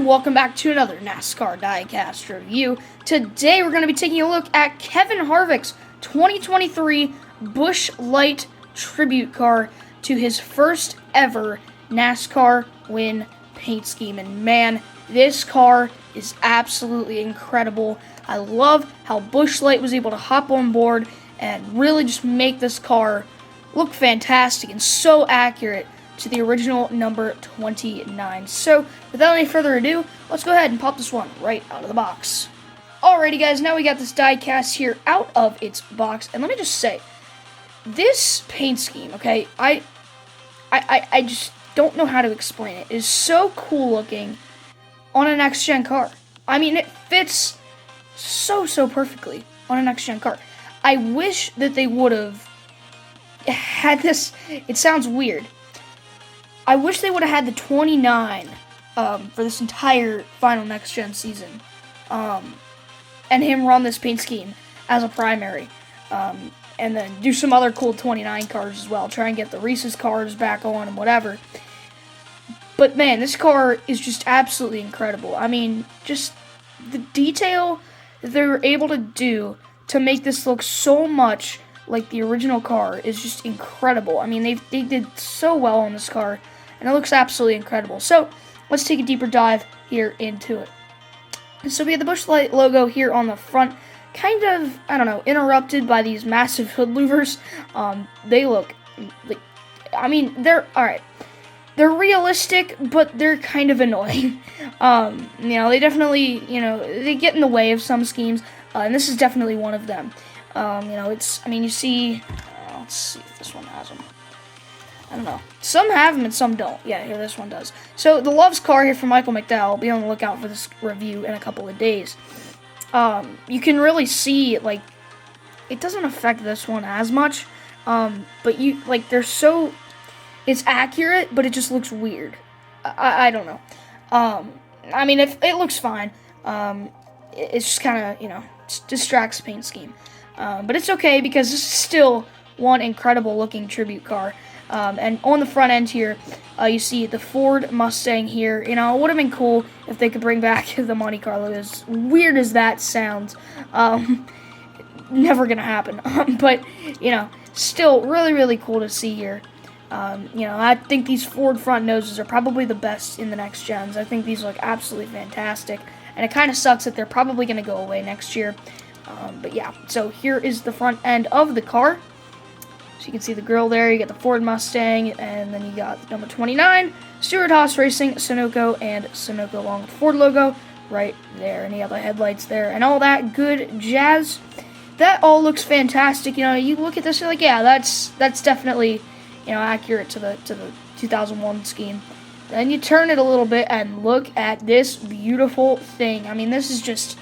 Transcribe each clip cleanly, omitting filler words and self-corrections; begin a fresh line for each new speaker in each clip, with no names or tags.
welcome back to another NASCAR Diecast review. Today we're going to be taking a look at Kevin Harvick's 2023 Busch Light Tribute Car to his first ever NASCAR win paint scheme. And man, this car is absolutely incredible. I love how Busch Light was able to hop on board and really just make this car look fantastic and so accurate to the original number 29. So, without any further ado, let's go ahead and pop this one right out of the box. Alrighty guys, now we got this diecast here out of its box, and let me just say, this paint scheme, okay, I just don't know how to explain it. It is so cool looking on a next-gen car. I mean, it fits so perfectly on a next-gen car. I wish that they would have had this. It sounds weird. I wish they would have had the 29 for this entire final next-gen season, and him run this paint scheme as a primary, and then do some other cool 29 cars as well. Try and get the Reese's cars back on and whatever. But man, this car is just absolutely incredible. I mean, just the detail that they were able to do to make this look so much like the original car is just incredible. I mean, they did so well on this car, and it looks absolutely incredible. So, let's take a deeper dive here into it. So we have the Busch Light logo here on the front, kind of, I don't know, interrupted by these massive hood louvers. They look, like, I mean, they're, alright. They're realistic, but they're kind of annoying. They definitely, they get in the way of some schemes, and this is definitely one of them. You see, let's see if this one has them. I don't know. Some have them and some don't. Yeah, here, this one does. So, the Love's car here from Michael McDowell. Be on the lookout for this review in a couple of days. You can really see, like, it doesn't affect this one as much. But they're so, it's accurate, but it just looks weird. I don't know. I mean, it looks fine. It's just kind of, distracts the paint scheme. But it's okay because this is still one incredible looking tribute car. And on the front end here, you see the Ford Mustang here. It would have been cool if they could bring back the Monte Carlo. As weird as that sounds, never gonna happen. But, still really cool to see here. I think these Ford front noses are probably the best in the next gens. I think these look absolutely fantastic. And it kind of sucks that they're probably going to go away next year. But yeah, so here is the front end of the car. So you can see the grille there. You got the Ford Mustang, and then you got the number 29, Stewart-Haas Racing, Sunoco, and Sunoco along with the Ford logo right there. And you have the headlights there and all that good jazz. That all looks fantastic. You look at this, you're like, yeah, that's definitely, accurate to the 2001 scheme. Then you turn it a little bit and look at this beautiful thing. I mean, this is just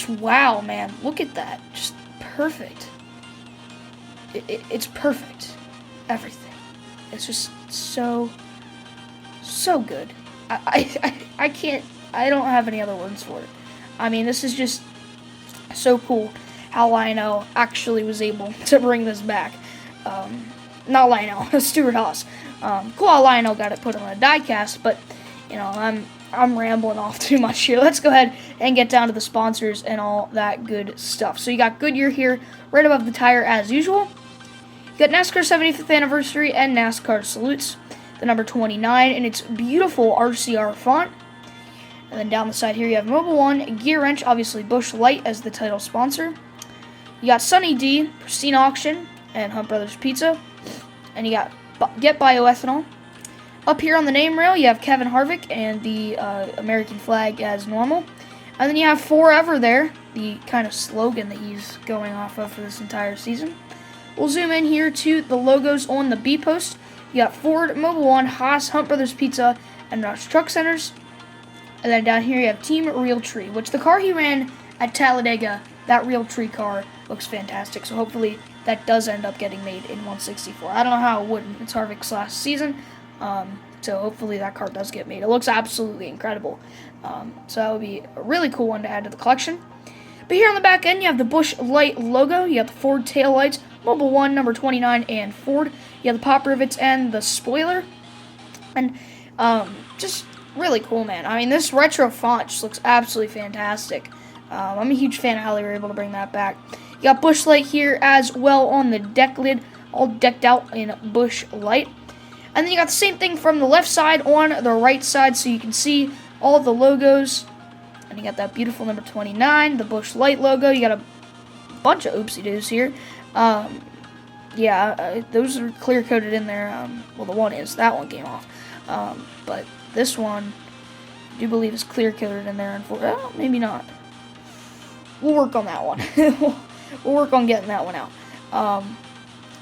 wow, man. Look at that. Just perfect. It's perfect. Everything. It's just so good. I can't, I don't have any other words for it. I mean, this is just so cool how Lionel actually was able to bring this back. Not Lionel, Stewart-Haas. Cool how Lionel got it put on a diecast, but, I'm rambling off too much here. Let's go ahead and get down to the sponsors and all that good stuff. So you got Goodyear here, right above the tire as usual. You got NASCAR 75th Anniversary and NASCAR Salutes, the number 29 in its beautiful RCR font. And then down the side here you have Mobil 1, Gear Wrench, obviously Busch Light as the title sponsor. You got Sunny D, Pristine Auction, and Hunt Brothers Pizza. And you got Get Bioethanol. Up here on the name rail, you have Kevin Harvick and the American flag as normal. And then you have Forever there, the kind of slogan that he's going off of for this entire season. We'll zoom in here to the logos on the B-post. You got Ford, Mobil 1, Haas, Hunt Brothers Pizza, and Rush Truck Centers. And then down here you have Team Realtree, which the car he ran at Talladega, that Realtree car looks fantastic. So hopefully that does end up getting made in 164. I don't know how it wouldn't. It's Harvick's last season. So hopefully that car does get made. It looks absolutely incredible. So that would be a really cool one to add to the collection. But here on the back end, you have the Busch Light logo. You have the Ford taillights, Mobil 1, number 29, and Ford. You have the pop rivets and the spoiler. And just really cool, man. I mean, this retro font just looks absolutely fantastic. I'm a huge fan of how they were able to bring that back. You got Busch Light here as well on the deck lid, all decked out in Busch Light. And then you got the same thing from the left side on the right side, so you can see all the logos. And you got that beautiful number 29, the Busch Light logo. You got a bunch of oopsie-doos here. Those are clear-coated in there. Well, the one is. That one came off. But this one, I do believe is clear-coated in there. Well, maybe not. We'll work on that one. We'll work on getting that one out.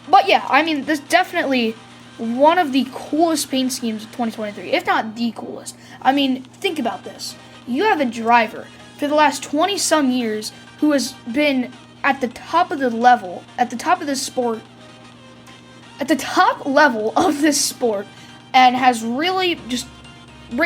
But yeah, I mean, this definitely one of the coolest paint schemes of 2023, if not the coolest. I mean, think about this. You have a driver for the last 20-some years who has been at the top of the level, at the top level of this sport, and has really just,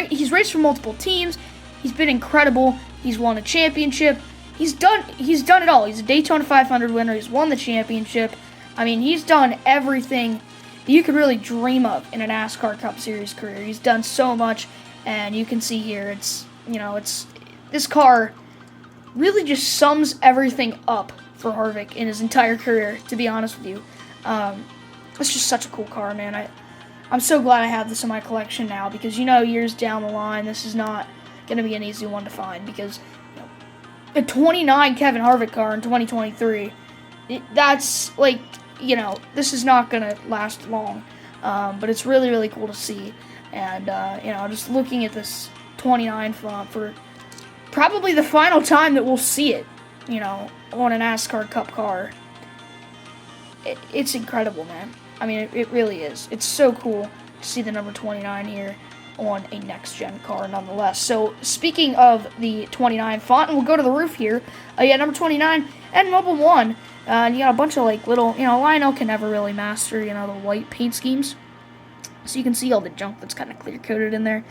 he's raced for multiple teams. He's been incredible. He's won a championship. He's done it all. He's a Daytona 500 winner. He's won the championship. I mean, he's done everything that you could really dream of in a NASCAR Cup Series career. He's done so much, and you can see here, this car really just sums everything up for Harvick in his entire career, to be honest with you. It's just such a cool car, man. I'm so glad I have this in my collection now, because, years down the line, this is not going to be an easy one to find, because a 29 Kevin Harvick car in 2023, that's, like, this is not going to last long, but it's really, really cool to see, and, just looking at this 29 font for probably the final time that we'll see it, on a NASCAR Cup car, it's incredible, man. I mean, it really is. It's so cool to see the number 29 here on a next-gen car nonetheless. So, speaking of the 29 font, and we'll go to the roof here. Number 29 and Mobile 1. And you got a bunch of, like, little, Lionel can never really master, the white paint schemes. So you can see all the junk that's kind of clear-coated in there,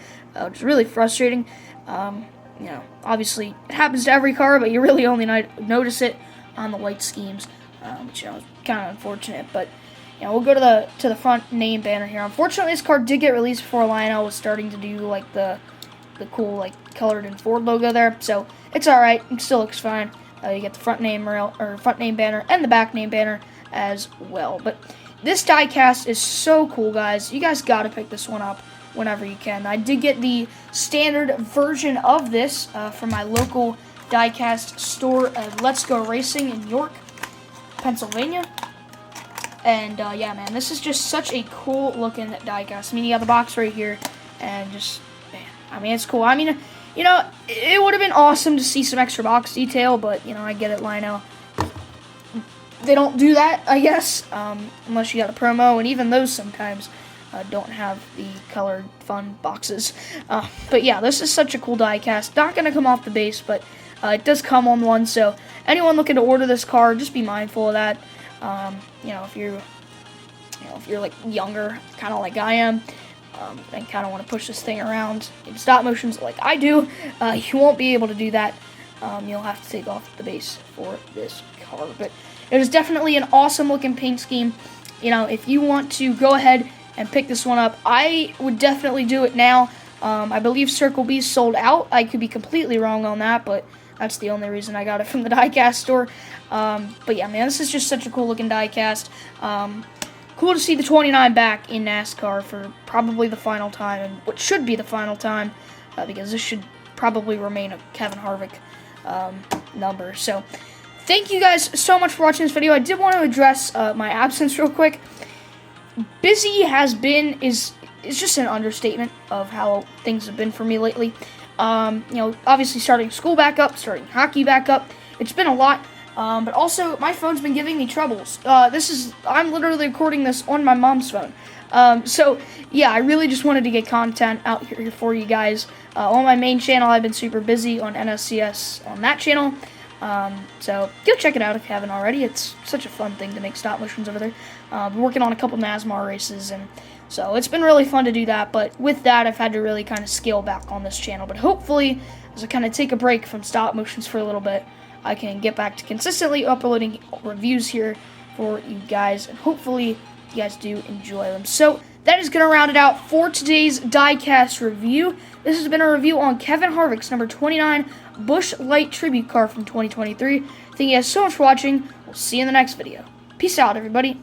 which is really frustrating. Obviously, it happens to every car, but you really only notice it on the white schemes, which, is kind of unfortunate. But, we'll go to the front name banner here. Unfortunately, this car did get released before Lionel was starting to do, like, the cool, like, colored in Ford logo there. So, it's alright. It still looks fine. You get the front name banner and the back name banner as well. But this diecast is so cool, guys. You guys got to pick this one up whenever you can. I did get the standard version of this from my local diecast store, Let's Go Racing in York, Pennsylvania. And, yeah, man, this is just such a cool-looking diecast. I mean, you got the box right here, and just, man, I mean, it's cool. I mean, it would have been awesome to see some extra box detail, but, I get it, Lionel. They don't do that, I guess, unless you got a promo, and even those sometimes don't have the colored fun boxes. But, yeah, this is such a cool diecast. Not going to come off the base, but it does come on one, so anyone looking to order this car, just be mindful of that. If you're like younger, kind of like I am, and kind of want to push this thing around in stop motions like I do, you won't be able to do that. You'll have to take off the base for this car. But it is definitely an awesome looking paint scheme. If you want to go ahead and pick this one up, I would definitely do it now. I believe Circle B sold out. I could be completely wrong on that, but that's the only reason I got it from the diecast store. But yeah, man, this is just such a cool looking diecast. Cool to see the 29 back in NASCAR for probably the final time, and what should be the final time, because this should probably remain a Kevin Harvick number. So thank you guys so much for watching this video. I did want to address my absence real quick. Busy is just an understatement of how things have been for me lately. Obviously starting school back up, starting hockey back up. It's been a lot, but also my phone's been giving me troubles. I'm literally recording this on my mom's phone. So yeah, I really just wanted to get content out here for you guys. On my main channel, I've been super busy on NSCS on that channel. So go check it out if you haven't already. It's such a fun thing to make stop motions over there. Been working on a couple NASCAR races, and so it's been really fun to do that. But with that, I've had to really kind of scale back on this channel. But hopefully, as I kind of take a break from stop motions for a little bit, I can get back to consistently uploading reviews here for you guys, and hopefully you guys do enjoy them. So that is going to round it out for today's diecast review. This has been a review on Kevin Harvick's number 29 Busch Light Tribute car from 2023. Thank you guys so much for watching. We'll see you in the next video. Peace out, everybody.